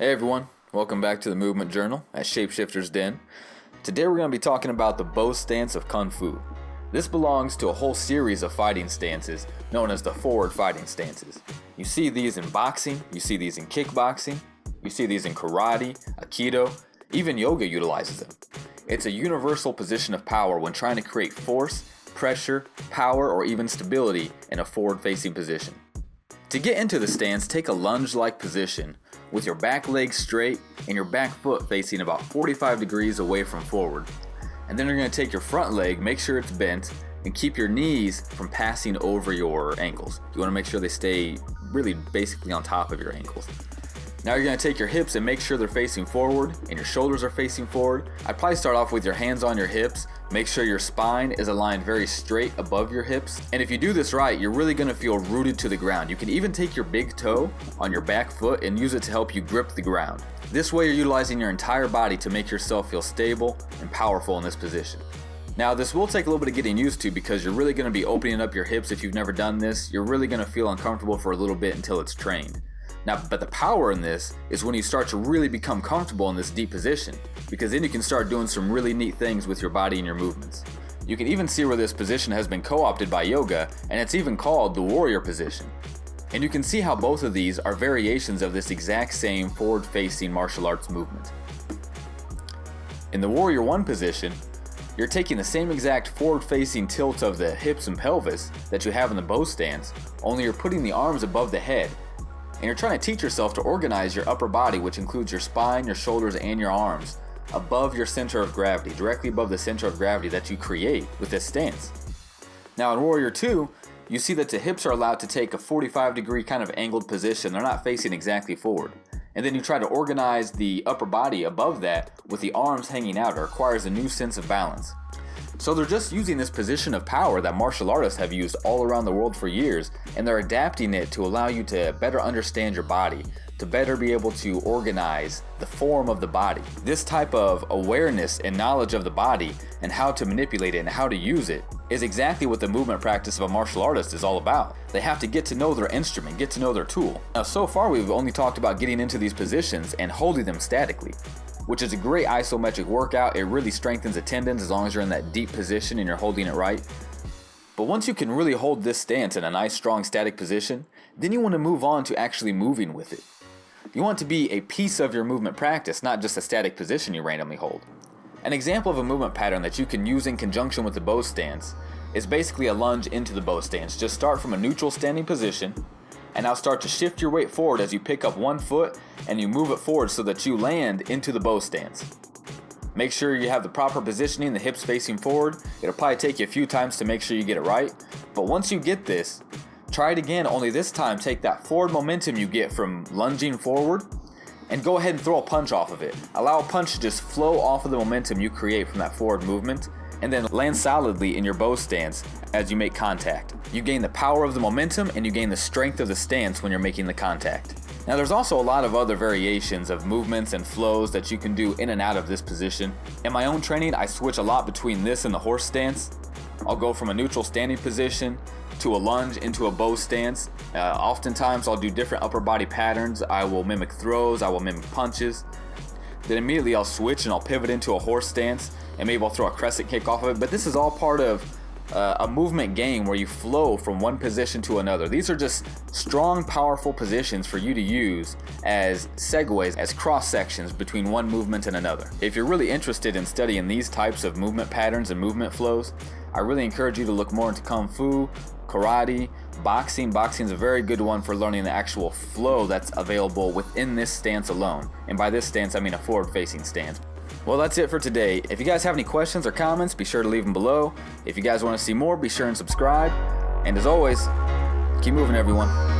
Hey everyone, welcome back to the Movement Journal at Shapeshifter's Den. Today we're going to be talking about the bow stance of Kung Fu. This belongs to a whole series of fighting stances known as the forward fighting stances. You see these in boxing, you see these in kickboxing, you see these in karate, aikido, even yoga utilizes them. It's a universal position of power when trying to create force, pressure, power, or even stability in a forward-facing position. To get into the stance, take a lunge-like position with your back leg straight and your back foot facing about 45 degrees away from forward. And then you're going to take your front leg, make sure it's bent, and keep your knees from passing over your ankles. You want to make sure they stay really basically on top of your ankles. Now you're going to take your hips and make sure they're facing forward and your shoulders are facing forward. I'd probably start off with your hands on your hips. Make sure your spine is aligned very straight above your hips. And if you do this right, you're really going to feel rooted to the ground. You can even take your big toe on your back foot and use it to help you grip the ground. This way you're utilizing your entire body to make yourself feel stable and powerful in this position. Now this will take a little bit of getting used to because you're really going to be opening up your hips if you've never done this. You're really going to feel uncomfortable for a little bit until it's trained. Now, but the power in this is when you start to really become comfortable in this deep position, because then you can start doing some really neat things with your body and your movements. You can even see where this position has been co-opted by yoga, and it's even called the warrior position. And you can see how both of these are variations of this exact same forward-facing martial arts movement. In the warrior 1 position, you're taking the same exact forward-facing tilt of the hips and pelvis that you have in the bow stance, only you're putting the arms above the head. And you're trying to teach yourself to organize your upper body, which includes your spine, your shoulders, and your arms, above your center of gravity, directly above the center of gravity that you create with this stance. Now in Warrior 2, you see that the hips are allowed to take a 45-degree kind of angled position. They're not facing exactly forward. And then you try to organize the upper body above that with the arms hanging out. It requires a new sense of balance. So they're just using this position of power that martial artists have used all around the world for years, and they're adapting it to allow you to better understand your body, to better be able to organize the form of the body. This type of awareness and knowledge of the body and how to manipulate it and how to use it is exactly what the movement practice of a martial artist is all about. They have to get to know their instrument, get to know their tool. Now so far we've only talked about getting into these positions and holding them statically, which is a great isometric workout. It really strengthens the tendons as long as you're in that deep position and you're holding it right. But once you can really hold this stance in a nice strong static position, then you want to move on to actually moving with it. You want it to be a piece of your movement practice, not just a static position you randomly hold. An example of a movement pattern that you can use in conjunction with the bow stance is basically a lunge into the bow stance. Just start from a neutral standing position, and now start to shift your weight forward as you pick up one foot and you move it forward so that you land into the bow stance. Make sure you have the proper positioning, the hips facing forward. It'll probably take you a few times to make sure you get it right. But once you get this, try it again, only this time take that forward momentum you get from lunging forward and go ahead and throw a punch off of it. Allow a punch to just flow off of the momentum you create from that forward movement, and then land solidly in your bow stance as you make contact. You gain the power of the momentum and you gain the strength of the stance when you're making the contact. Now there's also a lot of other variations of movements and flows that you can do in and out of this position. In my own training, I switch a lot between this and the horse stance. I'll go from a neutral standing position to a lunge into a bow stance. Oftentimes I'll do different upper body patterns. I will mimic throws, I will mimic punches. Then immediately I'll switch and I'll pivot into a horse stance, and maybe I'll throw a crescent kick off of it. But this is all part of a movement game where you flow from one position to another. These are just strong, powerful positions for you to use as segues, as cross sections between one movement and another. If you're really interested in studying these types of movement patterns and movement flows, I really encourage you to look more into Kung Fu, karate, boxing. Boxing is a very good one for learning the actual flow that's available within this stance alone. And by this stance, I mean a forward-facing stance. Well, that's it for today. If you guys have any questions or comments, be sure to leave them below. If you guys want to see more, be sure and subscribe. And as always, keep moving, everyone.